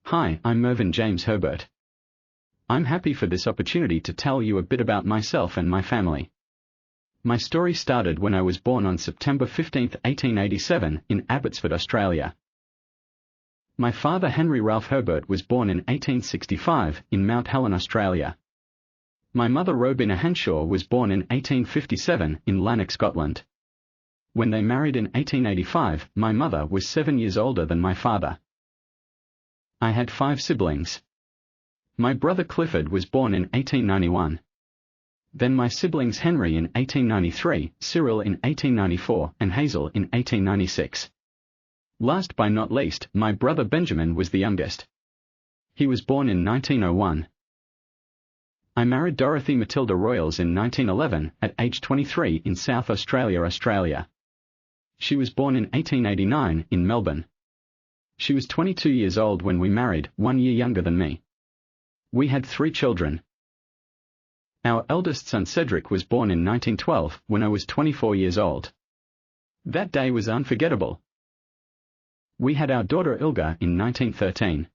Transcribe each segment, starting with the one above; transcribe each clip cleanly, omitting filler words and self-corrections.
Hi, I'm Mervyn James Herbert. I'm happy for this opportunity to tell you a bit about myself and my family. My story started when I was born on September 15, 1887, in Abbotsford, Australia. My father Henry Ralph Herbert was born in 1865 in Mount Helen, Australia. My mother Robina Henshaw was born in 1857 in Lanark, Scotland. When they married in 1885, my mother was 7 years older than my father. I had 5 siblings. My brother Clifford was born in 1891. Then my siblings Henry in 1893, Cyril in 1894, and Hazel in 1896. Last but not least, my brother Benjamin was the youngest. He was born in 1901. I married Dorothy Matilda Royals in 1911, at age 23 in South Australia, Australia. She was born in 1889 in Melbourne. She was 22 years old when we married, 1 year younger than me. We had 3 children. Our eldest son Cedric was born in 1912, when I was 24 years old. That day was unforgettable. We had our daughter Ilga in 1913.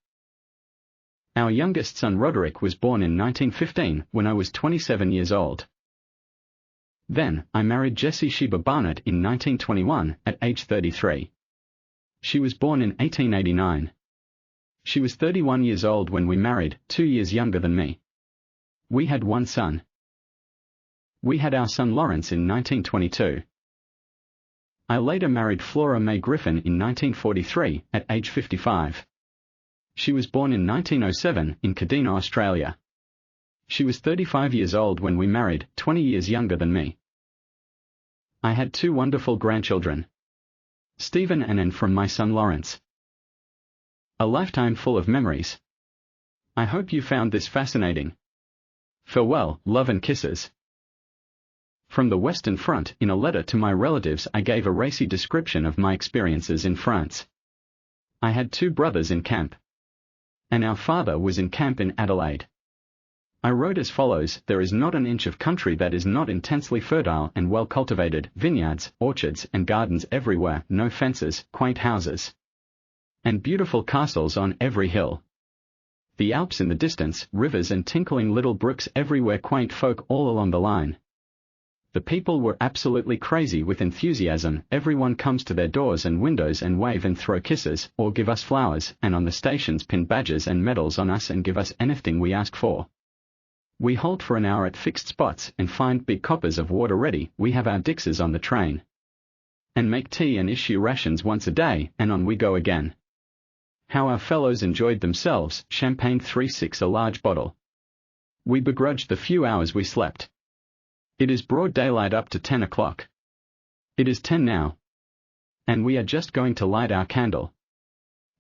Our youngest son Roderick was born in 1915, when I was 27 years old. Then, I married Jessie Sheba Barnett in 1921, at age 33. She was born in 1889. She was 31 years old when we married, 2 years younger than me. We had 1 son. We had our son Lawrence in 1922. I later married Flora May Griffin in 1943, at age 55. She was born in 1907 in Kadina, Australia. She was 35 years old when we married, 20 years younger than me. I had 2 wonderful grandchildren, Stephen and Anne from my son Lawrence. A lifetime full of memories. I hope you found this fascinating. Farewell, love and kisses. From the Western Front, in a letter to my relatives, I gave a racy description of my experiences in France. I had 2 brothers in camp. And our father was in camp in Adelaide. I wrote as follows: there is not an inch of country that is not intensely fertile and well cultivated, vineyards, orchards and gardens everywhere, no fences, quaint houses, and beautiful castles on every hill. The Alps in the distance, rivers and tinkling little brooks everywhere, quaint folk all along the line. The people were absolutely crazy with enthusiasm. Everyone comes to their doors and windows and wave and throw kisses, or give us flowers, and on the stations pin badges and medals on us and give us anything we ask for. We halt for an hour at fixed spots and find big coppers of water ready. We have our Dixes on the train, and make tea and issue rations once a day, and on we go again. How our fellows enjoyed themselves. Champagne 3/6 a large bottle. We begrudged the few hours we slept. It is broad daylight up to 10 o'clock. It is 10 now. And we are just going to light our candle.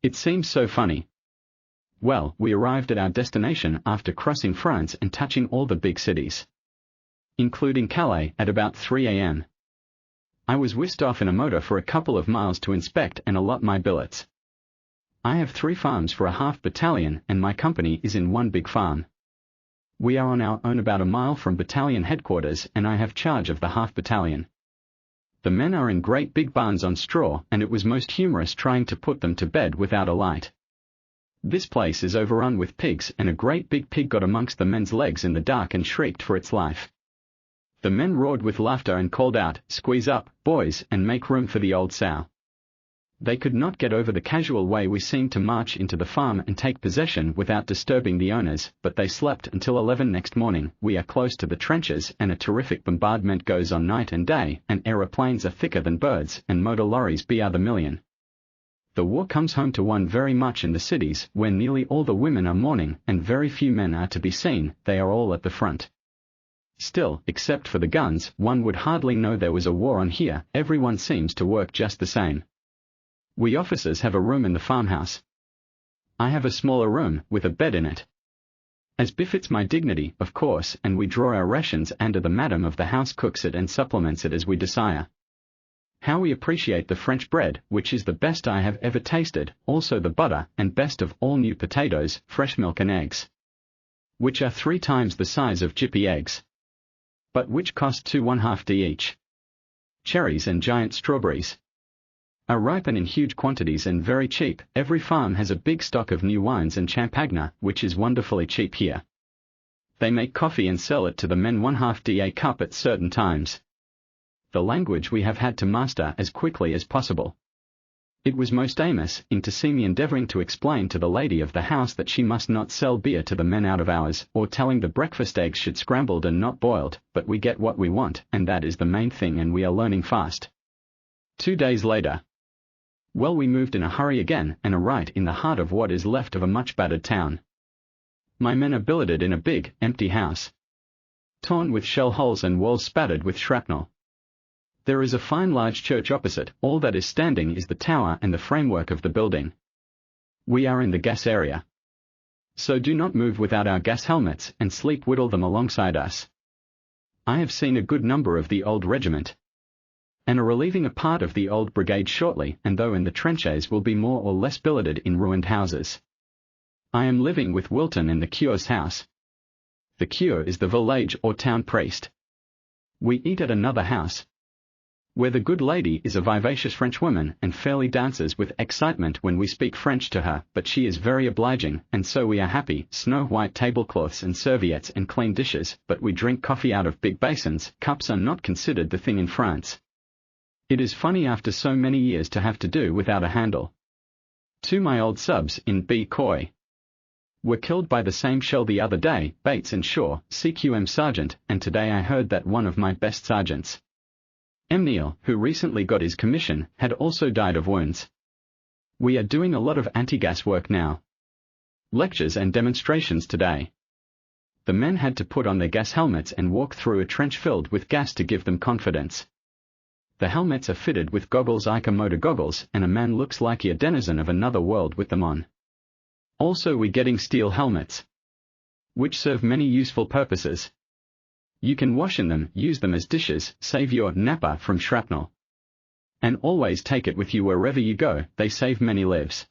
It seems so funny. Well, we arrived at our destination after crossing France and touching all the big cities, including Calais, at about 3 a.m. I was whisked off in a motor for a couple of miles to inspect and allot my billets. I have 3 farms for a half battalion, and my company is in one big farm. We are on our own about a mile from battalion headquarters, and I have charge of the half battalion. The men are in great big barns on straw, and it was most humorous trying to put them to bed without a light. This place is overrun with pigs, and a great big pig got amongst the men's legs in the dark and shrieked for its life. The men roared with laughter and called out, "Squeeze up, boys, and make room for the old sow." They could not get over the casual way we seemed to march into the farm and take possession without disturbing the owners, but they slept until 11 next morning. We are close to the trenches, and a terrific bombardment goes on night and day, and aeroplanes are thicker than birds, and motor lorries by the million. The war comes home to one very much in the cities, where nearly all the women are mourning, and very few men are to be seen. They are all at the front. Still, except for the guns, one would hardly know there was a war on here. Everyone seems to work just the same. We officers have a room in the farmhouse. I have a smaller room, with a bed in it, as befits my dignity, of course, and we draw our rations under the madam of the house cooks it and supplements it as we desire. How we appreciate the French bread, which is the best I have ever tasted, also the butter, and best of all new potatoes, fresh milk and eggs, which are 3 times the size of jippy eggs, but which cost 2 1/2d each. Cherries and giant strawberries. are ripen in huge quantities and very cheap. Every farm has a big stock of new wines and champagne, which is wonderfully cheap here. They make coffee and sell it to the men 1/2 da cup at certain times. The language we have had to master as quickly as possible. It was most Amos in to see me endeavouring to explain to the lady of the house that she must not sell beer to the men out of hours, or telling the breakfast eggs should scrambled and not boiled, but we get what we want, and that is the main thing, and we are learning fast. 2 days later. Well, we moved in a hurry again, and are right in the heart of what is left of a much battered town. My men are billeted in a big, empty house, torn with shell holes and walls spattered with shrapnel. There is a fine large church opposite. All that is standing is the tower and the framework of the building. We are in the gas area. So do not move without our gas helmets, and sleep whittle them alongside us. I have seen a good number of the old regiment, and are relieving a part of the old brigade shortly, and though in the trenches will be more or less billeted in ruined houses. I am living with Wilton in the cure's house. The cure is the village or town priest. We eat at another house, where the good lady is a vivacious Frenchwoman and fairly dances with excitement when we speak French to her, but she is very obliging, and so we are happy. Snow-white tablecloths and serviettes and clean dishes, but we drink coffee out of big basins. Cups are not considered the thing in France. It is funny after so many years to have to do without a handle. 2 my old subs in B. Coy were killed by the same shell the other day, Bates and Shaw, CQM sergeant, and today I heard that one of my best sergeants, M. Neal, who recently got his commission, had also died of wounds. We are doing a lot of anti-gas work now. Lectures and demonstrations today. The men had to put on their gas helmets and walk through a trench filled with gas to give them confidence. The helmets are fitted with goggles, Ica motor goggles, and a man looks like a denizen of another world with them on. Also we getting steel helmets, which serve many useful purposes. You can wash in them, use them as dishes, save your napper from shrapnel. And always take it with you wherever you go. They save many lives.